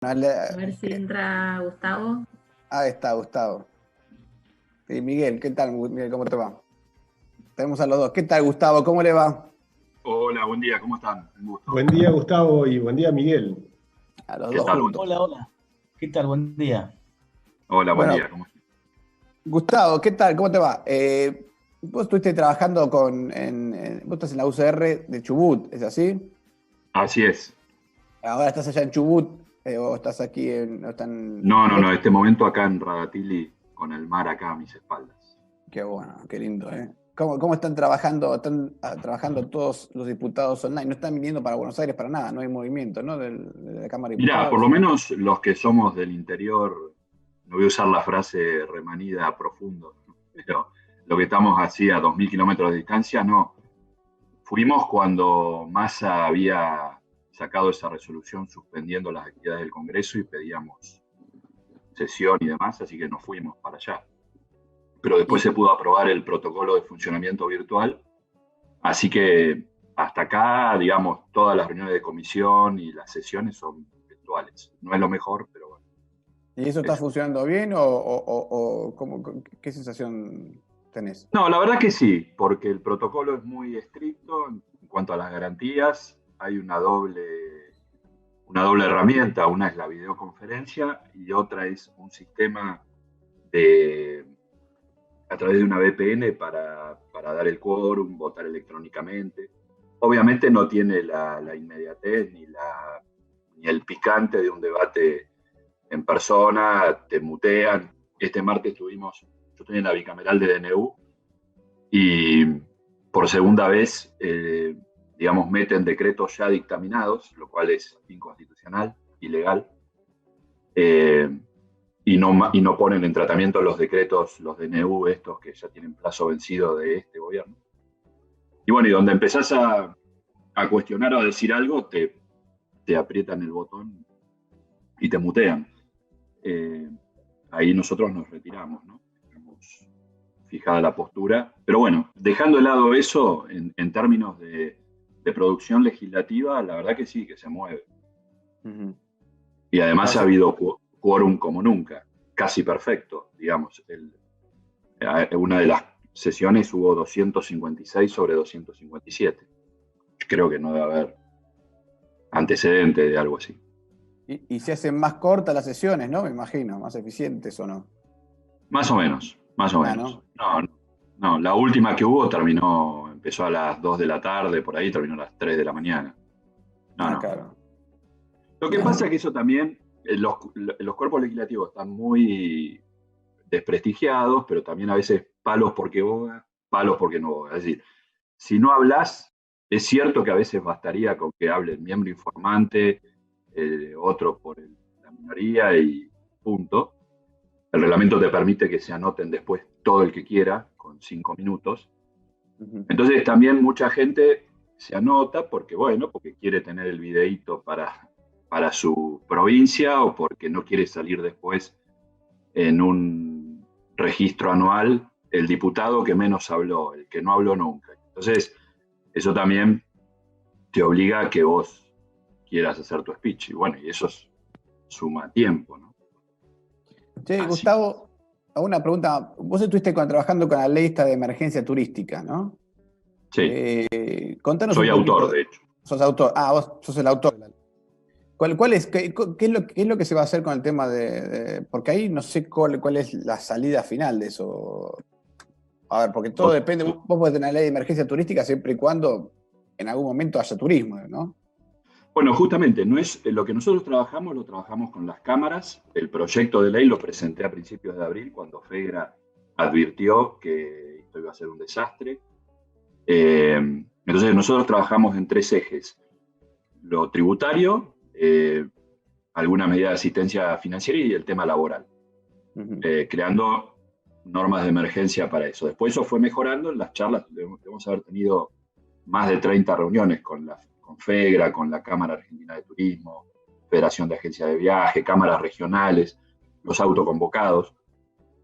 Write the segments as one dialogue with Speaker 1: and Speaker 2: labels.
Speaker 1: A ver si entra Gustavo.
Speaker 2: Ahí está, Gustavo. Y Miguel, ¿qué tal, Miguel? ¿Cómo te va? Tenemos a los dos. ¿Qué tal, Gustavo? ¿Cómo le va?
Speaker 3: Hola, buen día, ¿cómo están? Un gusto.
Speaker 4: Buen día, Gustavo, y buen día, Miguel.
Speaker 2: A los
Speaker 3: ¿Qué
Speaker 2: dos
Speaker 3: tal?
Speaker 2: juntos.
Speaker 5: Hola, hola. ¿Qué tal? Buen día.
Speaker 3: Hola, buen
Speaker 2: Bueno,
Speaker 3: día, ¿cómo están?
Speaker 2: Gustavo, ¿qué tal? ¿Cómo te va? Vos estuviste trabajando vos estás en la UCR de Chubut, ¿es así?
Speaker 3: Así es.
Speaker 2: Ahora estás allá en Chubut, o estás aquí
Speaker 3: No, este momento acá en Radatili, con el mar acá a mis espaldas.
Speaker 2: Qué bueno, qué lindo, ¿eh? ¿Cómo están trabajando? Están trabajando todos los diputados online. No están viniendo para Buenos Aires para nada, no hay movimiento, ¿no? De la Cámara de
Speaker 3: Mirá, por lo
Speaker 2: Diputados.
Speaker 3: menos los que somos del interior, no voy a usar la frase remanida profundo, ¿no? Pero lo que estamos así a 2.000 kilómetros de distancia, no. Fuimos cuando Massa había sacado esa resolución suspendiendo las actividades del Congreso y pedíamos sesión y demás, así que nos fuimos para allá. Pero después se pudo aprobar el protocolo de funcionamiento virtual, así que hasta acá, digamos, todas las reuniones de comisión y las sesiones son virtuales. No es lo mejor, pero bueno.
Speaker 2: ¿Y eso está
Speaker 3: Eso.
Speaker 2: funcionando bien o qué sensación tenés?
Speaker 3: No, la verdad que sí, porque el protocolo es muy estricto en cuanto a las garantías. Hay una doble herramienta, una es la videoconferencia y otra es un sistema de a través de una VPN para dar el quórum, votar electrónicamente. Obviamente no tiene la inmediatez ni el picante de un debate en persona, te mutean. Este martes yo estoy en la bicameral de DNU y por segunda vez, digamos, meten decretos ya dictaminados, lo cual es inconstitucional, ilegal. Eh, y no ponen en tratamiento los decretos, los DNU, estos que ya tienen plazo vencido de este gobierno. Y bueno, y donde empezás a cuestionar o a decir algo, te aprietan el botón y te mutean. Ahí nosotros nos retiramos, ¿no? Tenemos fijada la postura. Pero bueno, dejando de lado eso, en términos de producción legislativa, la verdad que sí, que se mueve.
Speaker 2: Ujú.
Speaker 3: Y además ha
Speaker 2: Gracias.
Speaker 3: habido quórum como nunca, casi perfecto, digamos. Una de las sesiones hubo 256 sobre 257. Creo que no debe haber antecedente de algo así.
Speaker 2: Y se hacen más cortas las sesiones, ¿no? Me imagino, más eficientes o no.
Speaker 3: Más o menos, más o
Speaker 2: Ah,
Speaker 3: menos.
Speaker 2: ¿no?
Speaker 3: No, la última que hubo empezó a las 2 de la tarde, por ahí terminó a las 3 de la mañana. No,
Speaker 2: Ah,
Speaker 3: no.
Speaker 2: claro.
Speaker 3: Lo que pasa es
Speaker 2: Claro.
Speaker 3: que eso también, los cuerpos legislativos están muy desprestigiados, pero también a veces palos porque boga, palos porque no boga. Es decir, si no hablas, es cierto que a veces bastaría con que hable el miembro informante, otro por la minoría y punto. El reglamento te permite que se anoten después todo el que quiera, con 5 minutos.
Speaker 2: Ujú.
Speaker 3: Entonces también mucha gente se anota porque, bueno, porque quiere tener el videíto para su provincia o porque no quiere salir después en un registro anual el diputado que menos habló, el que no habló nunca. Entonces, eso también te obliga a que vos quieras hacer tu speech. Y bueno, y eso suma tiempo, ¿no?
Speaker 2: Che,
Speaker 3: Así.
Speaker 2: Gustavo, una pregunta. Vos estuviste trabajando con la ley esta de emergencia turística, ¿no?
Speaker 3: Sí,
Speaker 2: Contanos un
Speaker 3: soy
Speaker 2: poquito.
Speaker 3: autor, de hecho.
Speaker 2: Sos autor. Ah, vos sos el autor de la ley. ¿Qué es lo que se va a hacer con el tema porque ahí no sé cuál es la salida final de eso? A ver, porque todo
Speaker 3: Vos-
Speaker 2: depende. Vos podés tener una ley de emergencia turística siempre y cuando en algún momento haya turismo, ¿no?
Speaker 3: Bueno, justamente, no es lo que nosotros trabajamos, lo trabajamos con las cámaras. El proyecto de ley lo presenté a principios de abril, cuando FEGRA advirtió que esto iba a ser un desastre. Entonces, nosotros trabajamos en tres ejes: lo tributario, alguna medida de asistencia financiera y el tema laboral,
Speaker 2: Ujú.
Speaker 3: creando normas de emergencia para eso. Después eso fue mejorando en las charlas, debemos haber tenido más de 30 reuniones con FEGRA, con la Cámara Argentina de Turismo, Federación de Agencias de Viaje, cámaras regionales, los autoconvocados.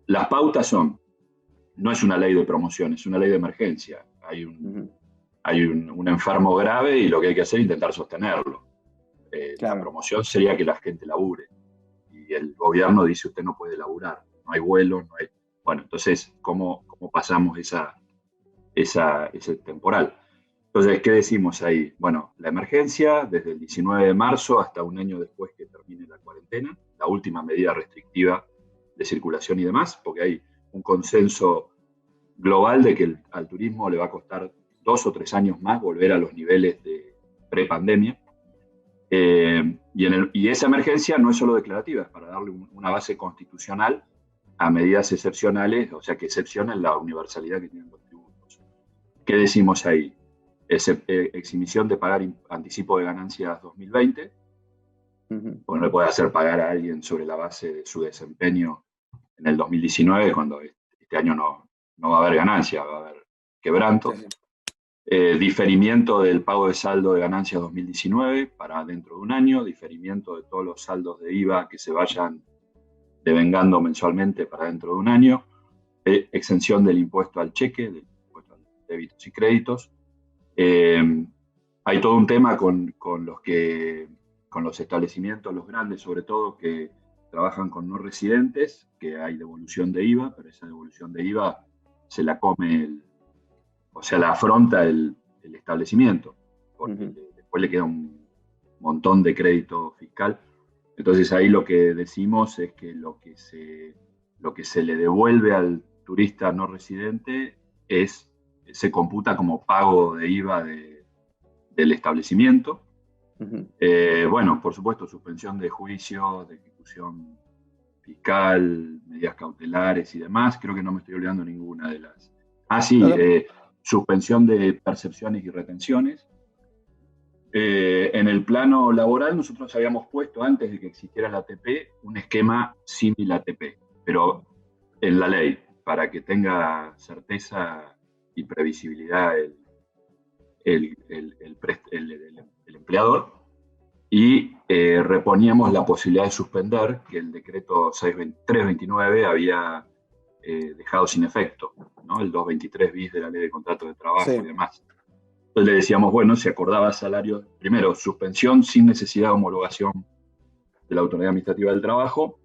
Speaker 3: Las pautas no es una ley de promoción, es una ley de emergencia. Hay un,
Speaker 2: Ujú.
Speaker 3: hay un enfermo grave y lo que hay que hacer es intentar sostenerlo.
Speaker 2: Claro.
Speaker 3: La promoción sería que la gente labure. Y el gobierno dice, usted no puede laburar, no hay vuelos, no hay... Bueno, entonces, ¿cómo pasamos ese temporal? Entonces, ¿qué decimos ahí? Bueno, la emergencia desde el 19 de marzo hasta un año después que termine la cuarentena, la última medida restrictiva de circulación y demás, porque hay un consenso global de que al turismo le va a costar 2 o 3 años más volver a los niveles de prepandemia. Y esa emergencia no es solo declarativa, es para darle una base constitucional a medidas excepcionales, o sea, que excepcionan la universalidad que tienen los tributos. ¿Qué decimos ahí? Exhibición de pagar anticipo de ganancias 2020, porque no le puede hacer pagar a alguien sobre la base de su desempeño en el 2019, cuando este año no va a haber ganancia, va a haber quebranto.
Speaker 2: Sí.
Speaker 3: Diferimiento del pago de saldo de ganancias 2019 para dentro de un año, diferimiento de todos los saldos de IVA que se vayan devengando mensualmente para dentro de un año, exención del impuesto al cheque, del impuesto a débitos y créditos. Hay todo un tema con los establecimientos, los grandes sobre todo, que trabajan con no residentes, que hay devolución de IVA, pero esa devolución de IVA se la come la afronta el establecimiento, porque después le queda un montón de crédito fiscal. Entonces ahí lo que decimos es que lo que se le devuelve al turista no residente se computa como pago de IVA del establecimiento. Bueno, por supuesto, suspensión de juicios, de ejecución fiscal, medidas cautelares y demás. Creo que no me estoy olvidando ninguna de las... suspensión de percepciones y retenciones. En el plano laboral nosotros habíamos puesto, antes de que existiera la ATP, un esquema similar ATP, pero en la ley, para que tenga certeza y previsibilidad el empleador, y reponíamos la posibilidad de suspender, que el decreto 329 había dejado sin efecto, ¿no? El 223 bis de la ley de contratos de trabajo y demás. Entonces le decíamos, bueno, se acordaba salarios, primero, suspensión sin necesidad de homologación de la Autoridad Administrativa del Trabajo,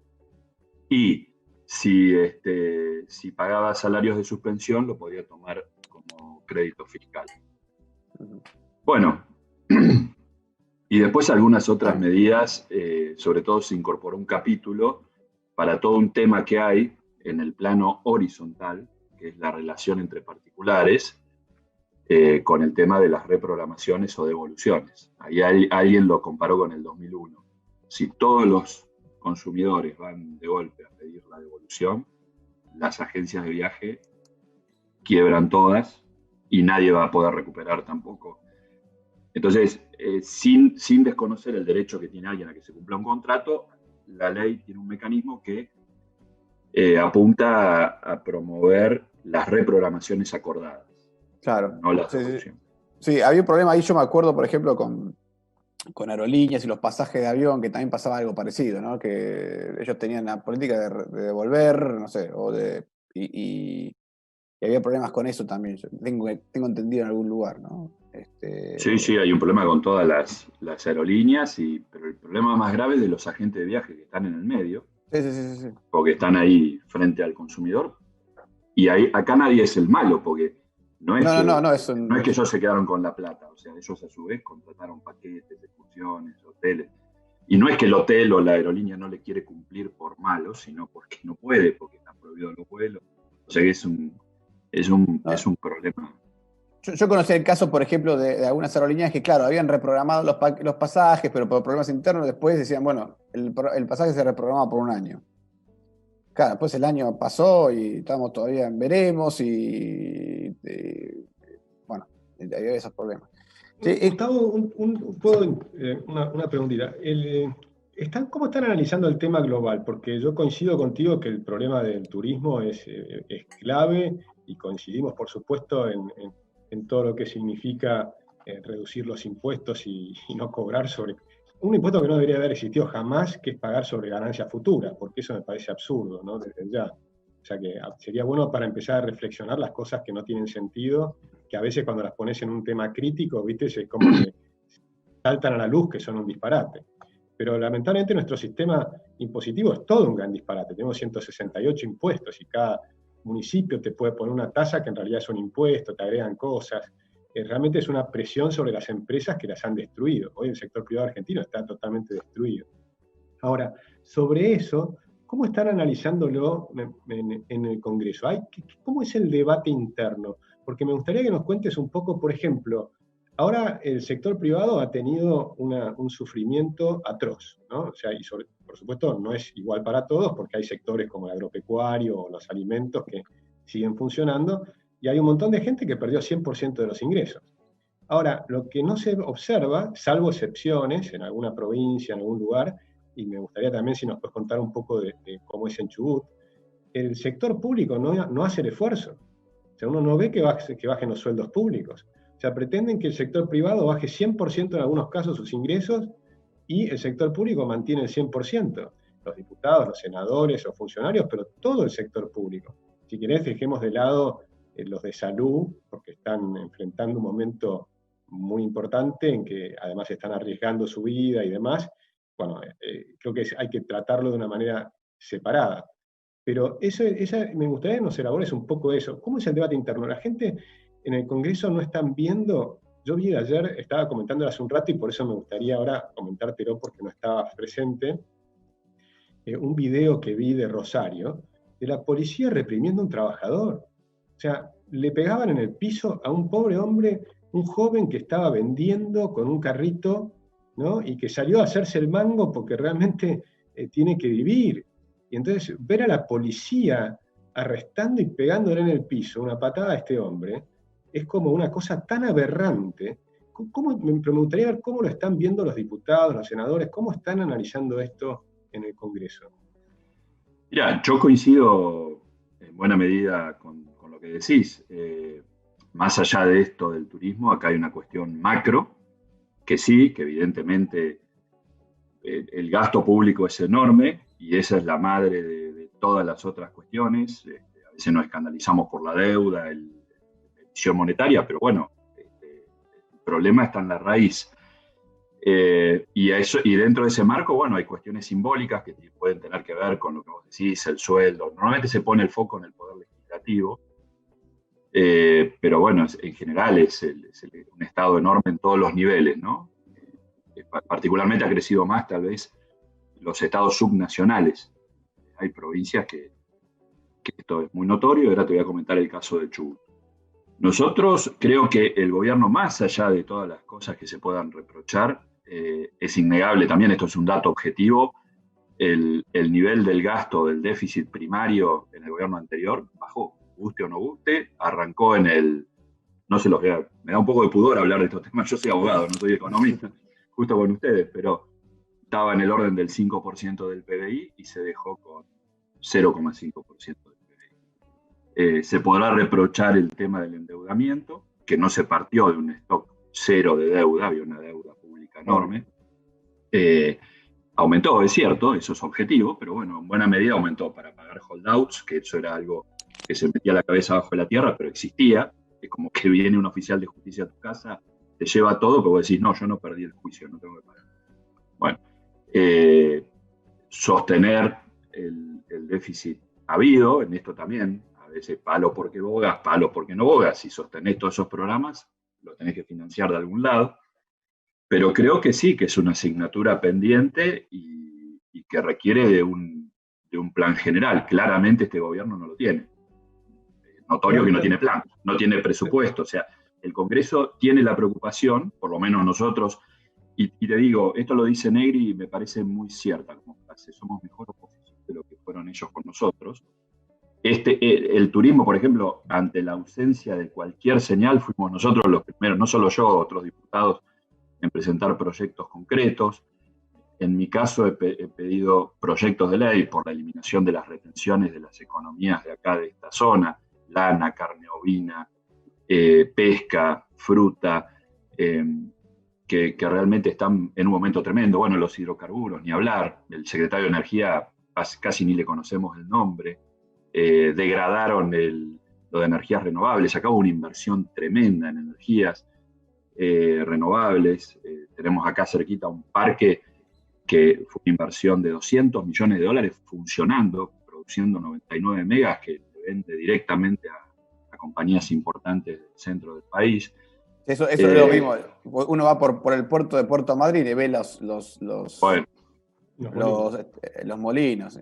Speaker 3: y si pagaba salarios de suspensión, lo podía tomar como crédito fiscal. Bueno, y después algunas otras medidas, sobre todo se incorporó un capítulo para todo un tema que hay en el plano horizontal, que es la relación entre particulares, con el tema de las reprogramaciones o devoluciones. Ahí alguien lo comparó con el 2001. Si todos los consumidores van de golpe a pedir la devolución, las agencias de viaje quiebran todas y nadie va a poder recuperar tampoco. Entonces, sin desconocer el derecho que tiene alguien a que se cumpla un contrato, la ley tiene un mecanismo que apunta a promover las reprogramaciones acordadas.
Speaker 2: Claro.
Speaker 3: No la devolución.
Speaker 2: Sí, había un problema ahí, yo me acuerdo, por ejemplo, con aerolíneas y los pasajes de avión, que también pasaba algo parecido, ¿no? Que ellos tenían la política de devolver, no sé, y había problemas con eso también. Yo tengo entendido en algún lugar, ¿no?
Speaker 3: Sí, hay un problema con todas las aerolíneas, pero el problema más grave es de los agentes de viaje que están en el medio,
Speaker 2: Sí.
Speaker 3: porque están ahí frente al consumidor, y acá nadie es el malo, porque no es que ellos se quedaron con la plata, o sea, ellos a su vez contrataron paquetes, excursiones, hoteles, y no es que el hotel o la aerolínea no le quiere cumplir por malo, sino porque no puede, porque están prohibidos los vuelos, o sea que es un problema.
Speaker 2: Yo conocí el caso, por ejemplo, de algunas aerolíneas que, claro, habían reprogramado los pasajes, pero por problemas internos después decían, bueno, el pasaje se reprograma por un año. Claro, después el año pasó y estamos todavía en veremos bueno, había esos problemas.
Speaker 4: Gustavo, una preguntita. ¿Cómo están analizando el tema global? Porque yo coincido contigo que el problema del turismo es clave, y coincidimos, por supuesto, en todo lo que significa reducir los impuestos y no cobrar sobre... Un impuesto que no debería haber existido jamás, que es pagar sobre ganancias futuras, porque eso me parece absurdo, ¿no? Desde ya. O sea que sería bueno para empezar a reflexionar las cosas que no tienen sentido, que a veces cuando las pones en un tema crítico, ¿viste? Es como que saltan a la luz que son un disparate. Pero lamentablemente nuestro sistema impositivo es todo un gran disparate. Tenemos 168 impuestos y cada municipio te puede poner una tasa que en realidad es un impuesto, te agregan cosas. Realmente es una presión sobre las empresas que las han destruido. Hoy el sector privado argentino está totalmente destruido. Ahora, sobre eso, ¿cómo están analizándolo en el Congreso? ¿Cómo es el debate interno? Porque me gustaría que nos cuentes un poco, por ejemplo, ahora el sector privado ha tenido un sufrimiento atroz, ¿no? O sea, por supuesto no es igual para todos, porque hay sectores como el agropecuario o los alimentos que siguen funcionando, y hay un montón de gente que perdió 100% de los ingresos. Ahora, lo que no se observa, salvo excepciones en alguna provincia, en algún lugar, y me gustaría también si nos puedes contar un poco de cómo es en Chubut, el sector público no hace el esfuerzo. O sea, uno no ve que bajen los sueldos públicos. O sea, pretenden que el sector privado baje 100% en algunos casos sus ingresos y el sector público mantiene el 100%. Los diputados, los senadores, los funcionarios, pero todo el sector público. Si querés, dejemos de lado los de salud, porque están enfrentando un momento muy importante en que además están arriesgando su vida y demás. Bueno, creo que hay que tratarlo de una manera separada. Pero me gustaría que nos elabores un poco eso. ¿Cómo es el debate interno? La gente en el Congreso no están viendo. Yo vi ayer, estaba comentándolo hace un rato y por eso me gustaría ahora comentártelo porque no estabas presente, un video que vi de Rosario, de la policía reprimiendo a un trabajador. O sea, le pegaban en el piso a un pobre hombre, un joven que estaba vendiendo con un carrito, ¿no? Y que salió a hacerse el mango porque realmente tiene que vivir. Y entonces ver a la policía arrestando y pegándole en el piso una patada a este hombre es como una cosa tan aberrante. Me gustaría ver cómo lo están viendo los diputados, los senadores, cómo están analizando esto en el Congreso.
Speaker 3: Mira, yo coincido en buena medida con lo que decís. Más allá de esto del turismo, acá hay una cuestión macro, que sí, que evidentemente el gasto público es enorme y esa es la madre de todas las otras cuestiones. A veces nos escandalizamos por la deuda, la emisión monetaria, pero bueno, el problema está en la raíz. Y dentro de ese marco, bueno, hay cuestiones simbólicas que pueden tener que ver con lo que vos decís, el sueldo. Normalmente se pone el foco en el poder legislativo, pero bueno, en general es un Estado enorme en todos los niveles, ¿no? Particularmente ha crecido más, tal vez, los estados subnacionales. Hay provincias que esto es muy notorio, y ahora te voy a comentar el caso de Chubut. Nosotros creo que el gobierno, más allá de todas las cosas que se puedan reprochar, es innegable también, esto es un dato objetivo, el nivel del gasto, del déficit primario en el gobierno anterior bajó, guste o no guste, arrancó no se los voy a, me da un poco de pudor hablar de estos temas, yo soy abogado, no soy economista, justo con ustedes, pero estaba en el orden del 5% del PBI y se dejó con 0,5% del PBI. Se podrá reprochar el tema del endeudamiento, que no se partió de un stock cero de deuda, había una deuda pública enorme. Aumentó, es cierto, eso es objetivo, pero bueno, en buena medida aumentó para pagar holdouts, que eso era algo que se metía la cabeza abajo de la tierra, pero existía. Es como que viene un oficial de justicia a tu casa, te lleva todo, pero vos decís, no, yo no perdí el juicio, no tengo que pagar. Bueno, sostener el déficit habido, en esto también, a veces palo porque bogas, palo porque no bogas. Si sostenés todos esos programas, lo tenés que financiar de algún lado. Pero creo que sí, que es una asignatura pendiente y que requiere de un plan general. Claramente este gobierno no lo tiene. Notorio que no tiene plan, no tiene presupuesto. O sea, el Congreso tiene la preocupación, por lo menos nosotros, y te digo, esto lo dice Negri y me parece muy cierta como frase, somos mejor oposición de lo que fueron ellos con nosotros. El turismo, por ejemplo, ante la ausencia de cualquier señal, fuimos nosotros los primeros, no solo yo, otros diputados, en presentar proyectos concretos. En mi caso he pedido proyectos de ley por la eliminación de las retenciones de las economías de acá, de esta zona, lana, carne ovina, pesca, fruta, que realmente están en un momento tremendo. Bueno, los hidrocarburos, ni hablar. El secretario de Energía casi ni le conocemos el nombre. Degradaron lo de energías renovables. Acá hubo una inversión tremenda en energías renovables. Tenemos acá cerquita un parque que fue una inversión de 200 millones de dólares funcionando, produciendo 99 megas que vende directamente a compañías importantes del centro del país.
Speaker 2: Eso es lo mismo. Uno va por el puerto de Puerto Madryn y ve
Speaker 3: Bueno,
Speaker 2: los molinos.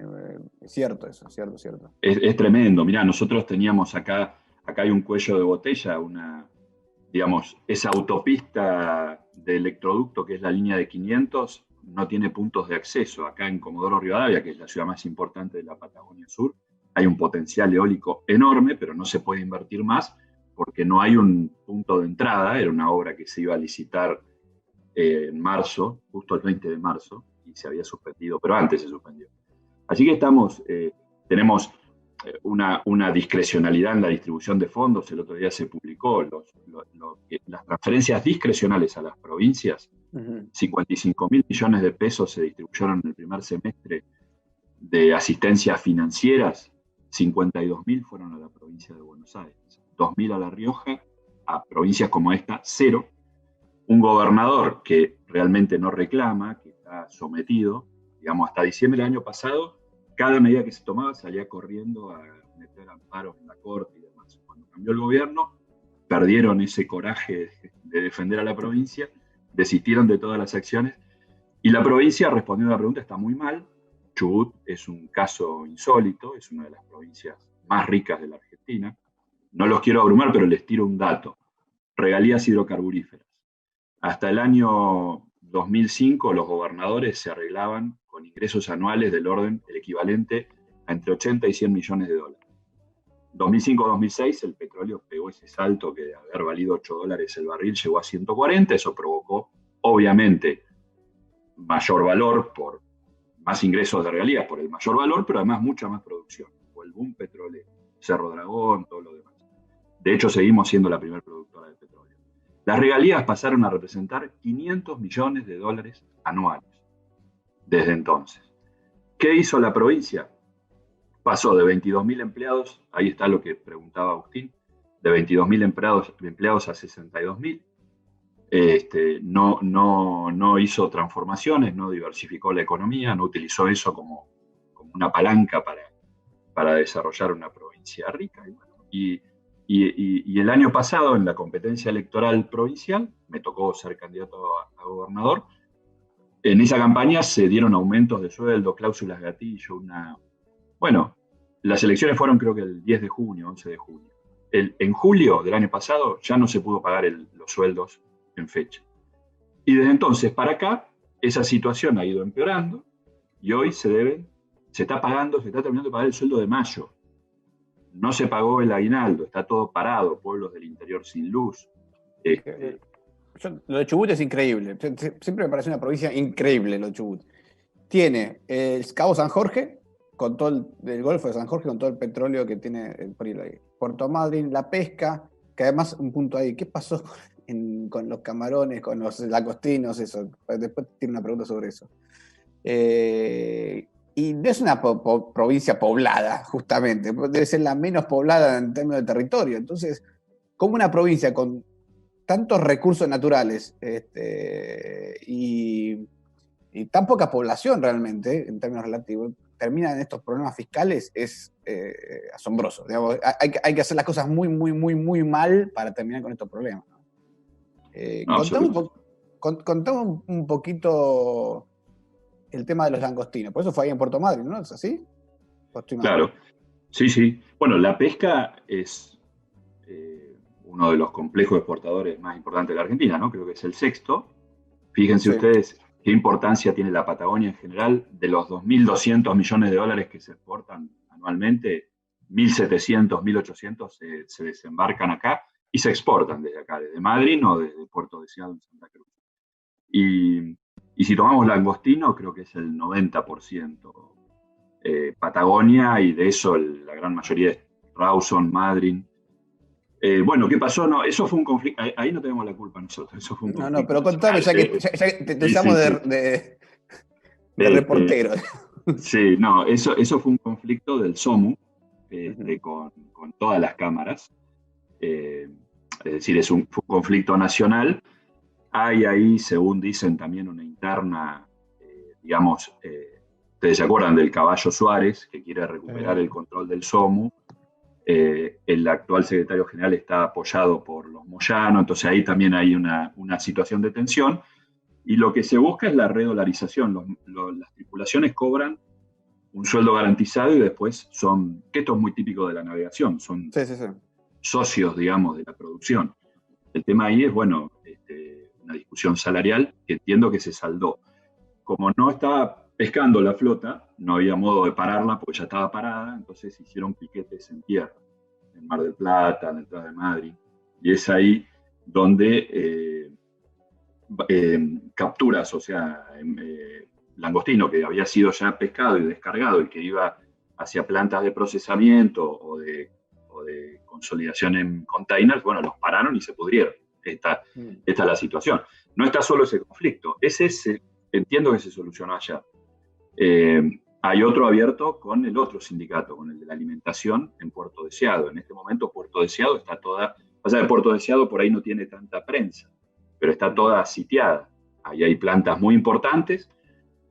Speaker 2: Es cierto eso, cierto.
Speaker 3: Es tremendo. Mirá, nosotros teníamos acá hay un cuello de botella, digamos, esa autopista de electroducto que es la línea de 500, no tiene puntos de acceso. Acá en Comodoro Rivadavia, que es la ciudad más importante de la Patagonia Sur, hay un potencial eólico enorme, pero no se puede invertir más porque no hay un punto de entrada. Era una obra que se iba a licitar en marzo, justo el 20 de marzo, y se había suspendido, pero antes se suspendió. Así que tenemos una discrecionalidad en la distribución de fondos. El otro día se publicó las transferencias discrecionales a las provincias. 55.000 millones de pesos se distribuyeron en el primer semestre de asistencias financieras. 52.000 fueron a la provincia de Buenos Aires, 2.000 a La Rioja, a provincias como esta, 0. Un gobernador que realmente no reclama, que está sometido, digamos, hasta diciembre del año pasado, cada medida que se tomaba salía corriendo a meter amparos en la corte y demás. Cuando cambió el gobierno, perdieron ese coraje de defender a la provincia, desistieron de todas las acciones, y la provincia, respondiendo a la pregunta, está muy mal. Chubut es un caso insólito, es una de las provincias más ricas de la Argentina. No los quiero abrumar, pero les tiro un dato. Regalías hidrocarburíferas. Hasta el año 2005 los gobernadores se arreglaban con ingresos anuales del orden, el equivalente a entre 80 y 100 millones de dólares. 2005-2006 el petróleo pegó ese salto que de haber valido $8 el barril llegó a 140, eso provocó obviamente mayor valor por más ingresos de regalías por el mayor valor, pero además mucha más producción. Fue el boom petrolero, Cerro Dragón, todo lo demás. De hecho, seguimos siendo la primera productora de petróleo. Las regalías pasaron a representar 500 millones de dólares anuales desde entonces. ¿Qué hizo la provincia? Pasó de 22.000 empleados, ahí está lo que preguntaba Agustín, de 22.000 empleados a 62.000. No hizo transformaciones, no diversificó la economía, no utilizó eso como una palanca para desarrollar una provincia rica. Y el año pasado, en la competencia electoral provincial, me tocó ser candidato a gobernador. En esa campaña se dieron aumentos de sueldo, cláusulas gatillo, Bueno, las elecciones fueron creo que el 10 de junio, 11 de junio. En julio del año pasado ya no se pudo pagar los sueldos en fecha. Y desde entonces para acá, esa situación ha ido empeorando y hoy se está terminando de pagar el sueldo de mayo. No se pagó el aguinaldo, está todo parado, pueblos del interior sin luz.
Speaker 2: Lo de Chubut es increíble. Siempre me parece una provincia increíble lo de Chubut. Tiene el Cabo San Jorge, con todo el Golfo de San Jorge, con todo el petróleo que tiene por ahí. Puerto Madryn, la pesca, que además un punto ahí, ¿qué pasó con los camarones, con los lagostinos, eso? Después tiene una pregunta sobre eso. Y no es una provincia poblada, justamente, debe ser la menos poblada en términos de territorio. Entonces, como una provincia con tantos recursos naturales y tan poca población realmente, en términos relativos, termina en estos problemas fiscales, es asombroso. Digamos, hay que hacer las cosas muy, muy, muy, muy mal para terminar con estos problemas. Contamos un poquito el tema de los langostinos. Por eso fue ahí en Puerto Madryn, ¿no? ¿Es así?
Speaker 3: Claro, sí. Bueno, la pesca es uno de los complejos exportadores más importantes de la Argentina, ¿no? Creo que es el sexto. Fíjense ustedes qué importancia tiene la Patagonia en general. De los 2.200 millones de dólares que se exportan anualmente, 1.700, 1.800 se desembarcan acá y se exportan desde acá, desde Madryn o desde Puerto Deseado en Santa Cruz. Y si tomamos langostino, creo que es el 90% Patagonia, y de eso la gran mayoría es Rawson, Madryn. Bueno, ¿qué pasó? No, eso fue un conflicto. Ahí no tenemos la culpa nosotros. Eso fue un conflicto.
Speaker 2: No, pero contame, ya que te usamos de reportero.
Speaker 3: Sí, no, eso fue un conflicto del SOMU con todas las cámaras. Es decir, fue un conflicto nacional. Hay ahí, según dicen, también una interna digamos, ustedes se acuerdan del Caballo Suárez, que quiere recuperar el control del SOMU. El actual secretario general está apoyado por los Moyano, entonces ahí también hay una situación de tensión. Y lo que se busca es la redolarización. Las tripulaciones cobran un sueldo garantizado y después que esto es muy típico de la navegación, son socios, digamos, de la producción. El tema ahí es, bueno, una discusión salarial que entiendo que se saldó. Como no estaba pescando la flota, no había modo de pararla porque ya estaba parada, entonces hicieron piquetes en tierra, en Mar del Plata, en la entrada de Madrid, y es ahí donde capturas, o sea, langostino que había sido ya pescado y descargado y que iba hacia plantas de procesamiento o de consolidación en containers, bueno, los pararon y se pudrieron. Esta es la situación. No está solo ese conflicto, entiendo que se solucionó allá. Hay otro abierto con el otro sindicato, con el de la alimentación en Puerto Deseado. En este momento Puerto Deseado está toda, pasa que Puerto Deseado por ahí no tiene tanta prensa, pero está toda sitiada. Ahí hay plantas muy importantes,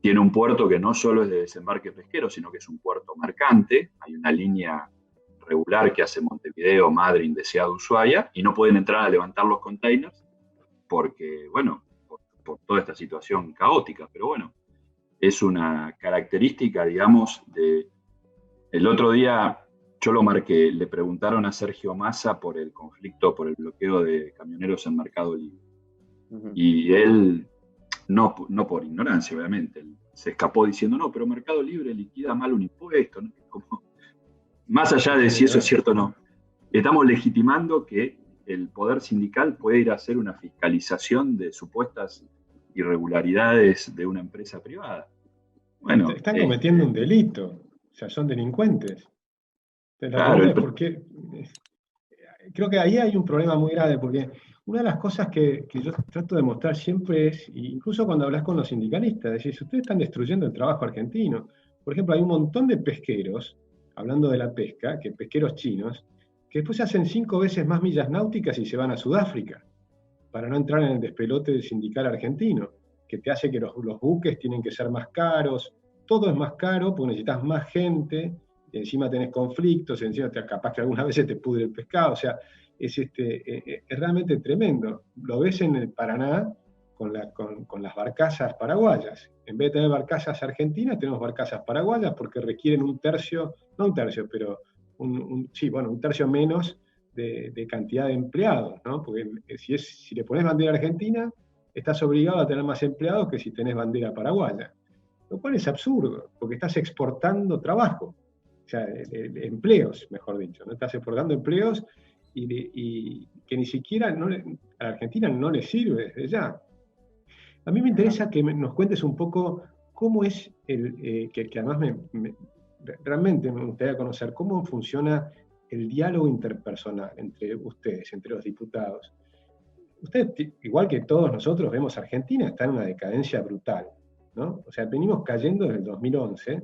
Speaker 3: tiene un puerto que no solo es de desembarque pesquero, sino que es un puerto mercante, hay una línea regular que hace Montevideo, Madryn, Deseado, Ushuaia, y no pueden entrar a levantar los containers porque, bueno, por toda esta situación caótica, pero bueno, es una característica, digamos, el otro día yo lo marqué, le preguntaron a Sergio Massa por el conflicto, por el bloqueo de camioneros en Mercado Libre. Y él, no por ignorancia, obviamente, él se escapó diciendo, no, pero Mercado Libre liquida mal un impuesto, ¿no? Como, más allá de si eso es cierto o no, estamos legitimando que el poder sindical puede ir a hacer una fiscalización de supuestas irregularidades de una empresa privada. Bueno,
Speaker 4: están cometiendo un delito, o sea, son delincuentes.
Speaker 3: Claro,
Speaker 4: porque creo que ahí hay un problema muy grave, porque una de las cosas que yo trato de mostrar siempre es, incluso cuando hablas con los sindicalistas, es decir, ustedes están destruyendo el trabajo argentino. Por ejemplo, hay un montón de pesqueros, hablando de la pesca, que pesqueros chinos, que después hacen 5 veces más millas náuticas y se van a Sudáfrica, para no entrar en el despelote del sindical argentino, que te hace que los buques tienen que ser más caros, todo es más caro porque necesitas más gente, y encima tenés conflictos, encima capaz que algunas veces te pudre el pescado, o sea, es realmente tremendo. Lo ves en el Paraná con las barcazas paraguayas. En vez de tener barcazas argentinas, tenemos barcazas paraguayas porque requieren un tercio menos de cantidad de empleados, ¿no? Porque si le pones bandera argentina, estás obligado a tener más empleados que si tenés bandera paraguaya. Lo cual es absurdo, porque estás exportando trabajo, o sea, empleos, mejor dicho, ¿no? Estás exportando empleos y que ni siquiera a la Argentina no le sirve desde ya. A mí me interesa que nos cuentes un poco cómo es, que además realmente me gustaría conocer cómo funciona el diálogo interpersonal entre ustedes, entre los diputados. Ustedes, igual que todos nosotros, vemos Argentina está en una decadencia brutal, ¿no? O sea, venimos cayendo desde el 2011.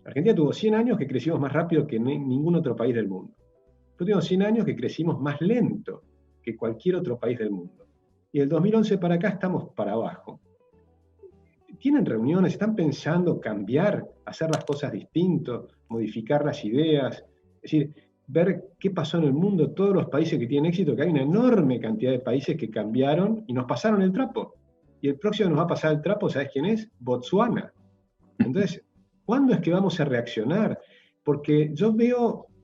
Speaker 4: Argentina tuvo 100 años que crecimos más rápido que ningún otro país del mundo. Nosotros tuvimos 100 años que crecimos más lento que cualquier otro país del mundo. Y del 2011 para acá estamos para abajo. ¿Tienen reuniones? ¿Están pensando cambiar, hacer las cosas distinto, modificar las ideas? Es decir, ver qué pasó en el mundo, todos los países que tienen éxito, que hay una enorme cantidad de países que cambiaron y nos pasaron el trapo. Y el próximo nos va a pasar el trapo, ¿sabes quién es? Botsuana. Entonces, ¿cuándo es que vamos a reaccionar? Porque yo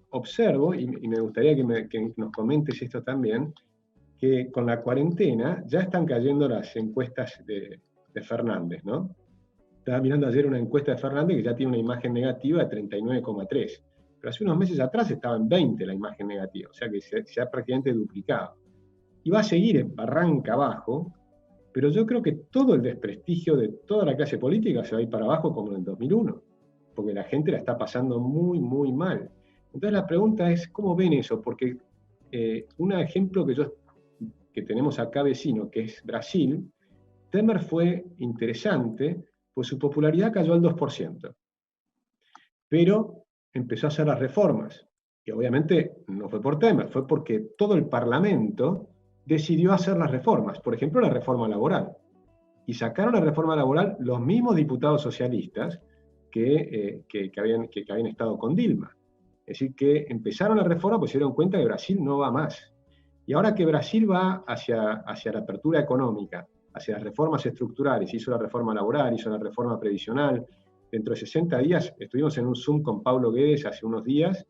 Speaker 4: observo, y me gustaría que nos comentes esto también, que con la cuarentena ya están cayendo las encuestas de Fernández, ¿no? Estaba mirando ayer una encuesta de Fernández que ya tiene una imagen negativa de 39,3. Pero hace unos meses atrás estaba en 20 la imagen negativa, o sea que se ha prácticamente duplicado. Y va a seguir en barranca abajo, pero yo creo que todo el desprestigio de toda la clase política se va a ir para abajo como en el 2001, porque la gente la está pasando muy, muy mal. Entonces la pregunta es, ¿cómo ven eso? Porque un ejemplo que tenemos acá vecino, que es Brasil, Temer fue interesante, pues su popularidad cayó al 2%. Pero empezó a hacer las reformas. Y obviamente no fue por Temer, fue porque todo el Parlamento decidió hacer las reformas. Por ejemplo, la reforma laboral. y sacaron la reforma laboral los mismos diputados socialistas que habían estado con Dilma. Es decir, que empezaron la reforma pues se dieron cuenta que Brasil no va más. Y ahora que Brasil va hacia la apertura económica, hacia las reformas estructurales, hizo la reforma laboral, hizo la reforma previsional, dentro de 60 días, estuvimos en un Zoom con Paulo Guedes hace unos días,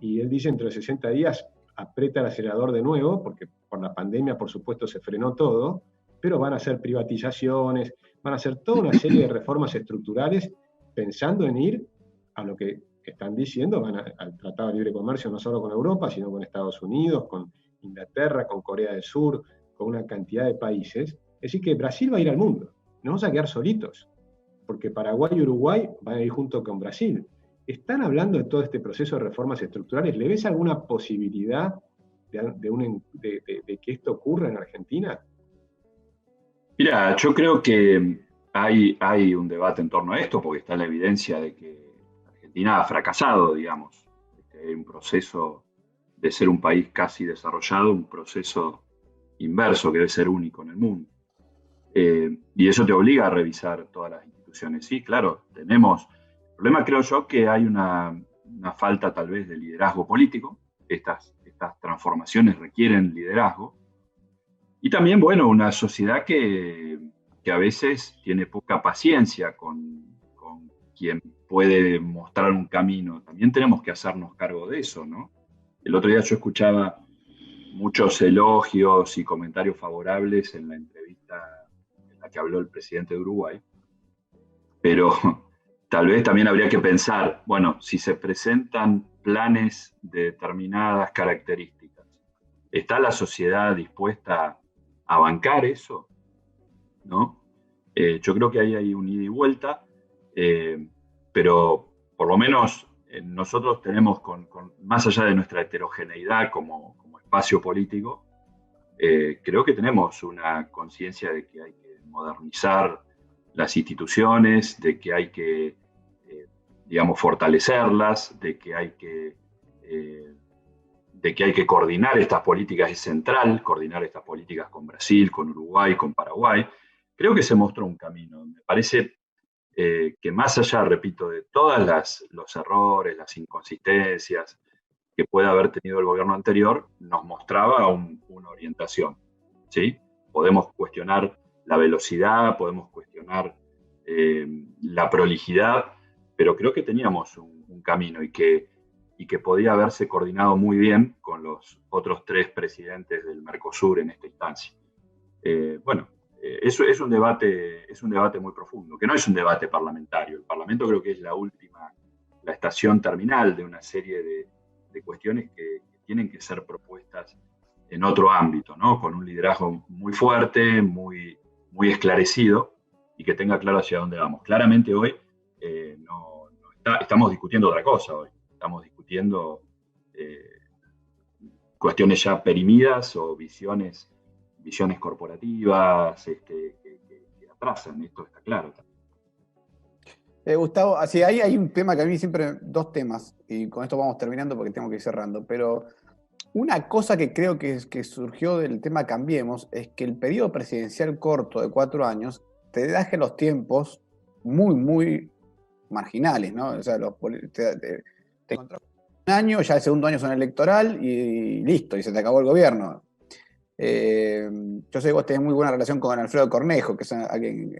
Speaker 4: y él dice dentro de 60 días aprieta el acelerador de nuevo, porque por la pandemia por supuesto se frenó todo, pero van a hacer privatizaciones, van a hacer toda una serie de reformas estructurales pensando en ir a lo que están diciendo, van al Tratado de Libre Comercio no solo con Europa, sino con Estados Unidos, con Inglaterra, con Corea del Sur, con una cantidad de países. Es decir, que Brasil va a ir al mundo, nos vamos a quedar solitos, porque Paraguay y Uruguay van a ir junto con Brasil. ¿Están hablando de todo este proceso de reformas estructurales? ¿Le ves alguna posibilidad de que esto ocurra en Argentina?
Speaker 3: Mira, yo creo que hay un debate en torno a esto, porque está la evidencia de que Argentina ha fracasado, digamos. Hay un proceso de ser un país casi desarrollado, un proceso inverso que debe ser único en el mundo. Y eso te obliga a revisar todas las instituciones. Sí, claro, tenemos... El problema creo yo que hay una falta tal vez de liderazgo político. Estas transformaciones requieren liderazgo. Y también, bueno, una sociedad que a veces tiene poca paciencia con quien puede mostrar un camino. También tenemos que hacernos cargo de eso, ¿no? El otro día yo escuchaba muchos elogios y comentarios favorables en la entrevista en la que habló el presidente de Uruguay, pero tal vez también habría que pensar, bueno, si se presentan planes de determinadas características, ¿está la sociedad dispuesta a bancar eso? ¿No? Yo creo que ahí hay un ida y vuelta, pero por lo menos nosotros tenemos, más allá de nuestra heterogeneidad como espacio político, creo que tenemos una conciencia de que hay que modernizar las instituciones, de que hay que, digamos, fortalecerlas, de que hay que coordinar estas políticas, es central coordinar estas políticas con Brasil, con Uruguay, con Paraguay. Creo que se mostró un camino. Me parece que más allá, repito, de todos los errores, las inconsistencias que pueda haber tenido el gobierno anterior, nos mostraba una orientación, ¿sí? Podemos cuestionar la velocidad, podemos cuestionar la prolijidad, pero creo que teníamos un camino y que podía haberse coordinado muy bien con los otros 3 presidentes del Mercosur en esta instancia. Bueno, eso es un debate muy profundo, que no es un debate parlamentario. El Parlamento creo que es la estación terminal de una serie de cuestiones que tienen que ser propuestas en otro ámbito, ¿no? Con un liderazgo muy fuerte, muy esclarecido y que tenga claro hacia dónde vamos. Claramente hoy estamos discutiendo otra cosa hoy. Estamos discutiendo cuestiones ya perimidas o visiones corporativas que atrasan, esto está claro.
Speaker 2: Gustavo, así hay un tema que a mí siempre, 2 temas, y con esto vamos terminando porque tengo que ir cerrando, pero una cosa que creo que surgió del tema Cambiemos es que el periodo presidencial corto de 4 años te deja los tiempos muy, muy marginales, ¿no? O sea, te encontrás un año, ya el segundo año son electoral y listo, y se te acabó el gobierno. Yo sé que vos tenés muy buena relación con Alfredo Cornejo, que es alguien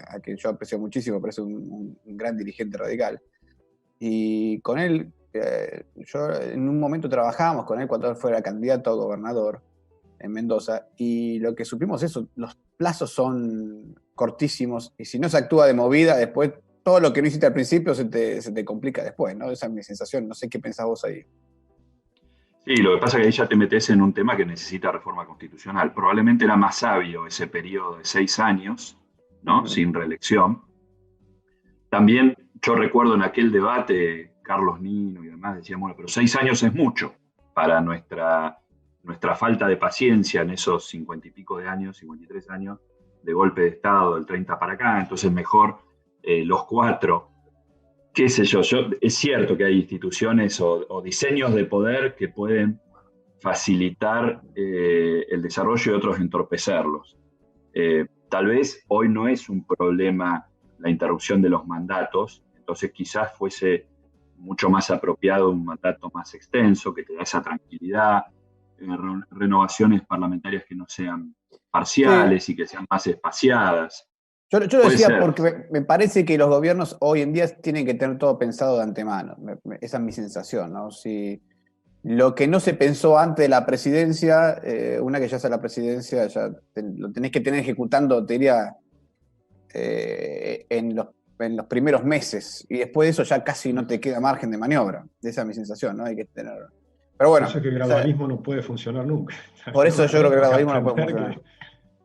Speaker 2: a quien yo aprecio muchísimo, parece un gran dirigente radical. Y con él, yo en un momento trabajábamos con él cuando él fuera candidato a gobernador en Mendoza, y lo que supimos es eso, los plazos son cortísimos, y si no se actúa de movida, después todo lo que no hiciste al principio se te complica después, ¿no? Esa es mi sensación, no sé qué pensás vos ahí.
Speaker 3: Sí, lo que pasa es que ahí ya te metes en un tema que necesita reforma constitucional. Probablemente era más sabio ese periodo de 6 años, ¿no? Sin reelección. También yo recuerdo en aquel debate, Carlos Nino y demás decían, bueno, pero 6 años es mucho para nuestra falta de paciencia en esos 50 y pico de años, 53 años de golpe de Estado, del 30 para acá, entonces mejor los 4. Qué sé yo, es cierto que hay instituciones o diseños de poder que pueden facilitar el desarrollo y otros entorpecerlos. tal vez hoy no es un problema la interrupción de los mandatos, entonces quizás fuese mucho más apropiado un mandato más extenso, que te da esa tranquilidad, renovaciones parlamentarias que no sean parciales
Speaker 2: Sí.
Speaker 3: y que sean más espaciadas.
Speaker 2: Yo lo
Speaker 3: Puede
Speaker 2: decía
Speaker 3: ser.
Speaker 2: porque me parece que los gobiernos hoy en día tienen que tener todo pensado de antemano. Esa es mi sensación, ¿no? Si lo que no se pensó antes de la presidencia, una que ya sea la presidencia, ya lo tenés que tener ejecutando, te diría, en los primeros meses. Y después de eso ya casi no te queda margen de maniobra. Esa es mi sensación, ¿no? Hay que tener. Pero
Speaker 4: Por
Speaker 2: bueno,
Speaker 4: eso es que el gradualismo no puede funcionar nunca.
Speaker 2: por eso yo creo que el
Speaker 4: Tenemos
Speaker 2: gradualismo no puede
Speaker 4: aprender
Speaker 2: funcionar.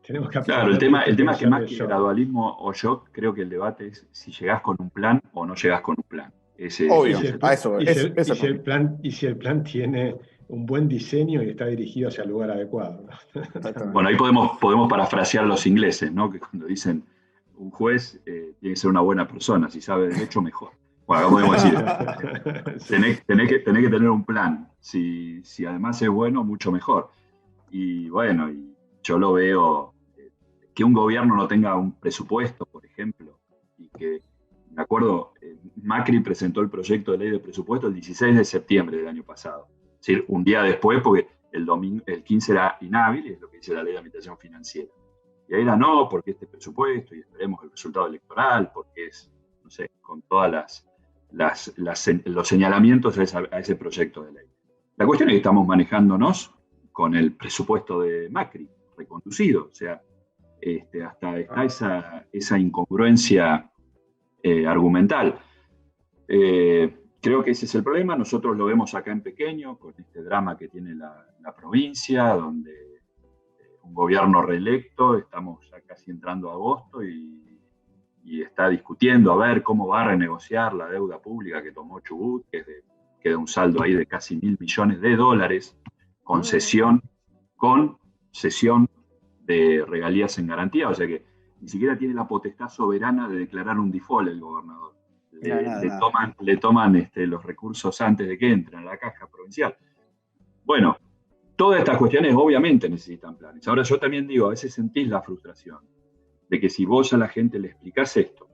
Speaker 4: tenemos que
Speaker 3: Claro,
Speaker 4: aprender que
Speaker 3: el
Speaker 4: este
Speaker 3: tema es que más
Speaker 4: pensar de
Speaker 3: que
Speaker 4: shock.
Speaker 3: gradualismo o shock, creo que el debate es si llegás con un plan o no llegás con un plan.
Speaker 2: Obvio,
Speaker 3: Ese es el
Speaker 2: a
Speaker 3: tema.
Speaker 2: eso,
Speaker 4: Y
Speaker 2: eso es
Speaker 4: si el plan, tiene un buen diseño y está dirigido hacia el lugar adecuado, ¿no?
Speaker 3: Bueno,
Speaker 2: exactamente.
Speaker 3: ahí podemos parafrasear a los ingleses, ¿no? Que cuando dicen un juez tiene que ser una buena persona, si sabe derecho, mejor. Bueno, acá podemos decir, tenés que tener un plan. Si además es bueno, mucho mejor. Y bueno, y yo lo veo, que un gobierno no tenga un presupuesto, por ejemplo, y que, me acuerdo, Macri presentó el proyecto de ley de presupuesto el 16 de septiembre del año pasado. Es decir, un día después, porque el 15 era inhábil, es lo que dice la ley de administración financiera. Y ahí era no, porque este presupuesto, y esperemos el resultado electoral, porque es, no sé, con todas los señalamientos a ese proyecto de ley. La cuestión es que estamos manejándonos con el presupuesto de Macri, reconducido, o sea, hasta está esa incongruencia argumental. Creo que ese es el problema. Nosotros lo vemos acá en pequeño, con este drama que tiene la provincia, donde un gobierno reelecto, estamos ya casi entrando a agosto y está discutiendo a ver cómo va a renegociar la deuda pública que tomó Chubut, que queda un saldo ahí de casi $1.000 millones, con cesión de regalías en garantía, o sea que ni siquiera tiene la potestad soberana de declarar un default el gobernador.
Speaker 2: Nada.
Speaker 3: Le toman los recursos antes de que entren a la caja provincial. Bueno, todas estas cuestiones obviamente necesitan planes. Ahora yo también digo, a veces sentís la frustración de que si vos a la gente le explicás esto,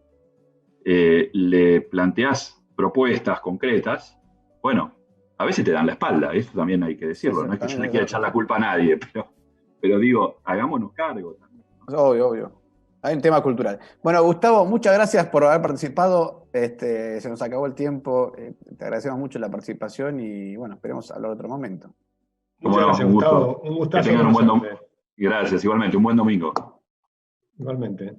Speaker 3: le planteás propuestas concretas, bueno, a veces te dan la espalda, eso también hay que
Speaker 2: Sí,
Speaker 3: decirlo.
Speaker 2: sí,
Speaker 3: No es que yo
Speaker 2: también
Speaker 3: le
Speaker 2: es
Speaker 3: quiera
Speaker 2: cierto.
Speaker 3: echar la culpa a nadie, pero digo, hagámonos cargo también, ¿no?
Speaker 2: Obvio, obvio. Hay un tema cultural. Bueno, Gustavo, muchas gracias por haber participado. Se nos acabó el tiempo. Te agradecemos mucho la participación y bueno, esperemos hablar otro momento.
Speaker 3: Como
Speaker 4: Muchas
Speaker 3: no,
Speaker 4: gracias,
Speaker 3: un gusto.
Speaker 4: Gustavo. Un
Speaker 3: Que
Speaker 4: gustazo
Speaker 3: tengan un buen
Speaker 4: conocerte.
Speaker 3: domingo. Gracias, igualmente, un buen domingo.
Speaker 4: Igualmente.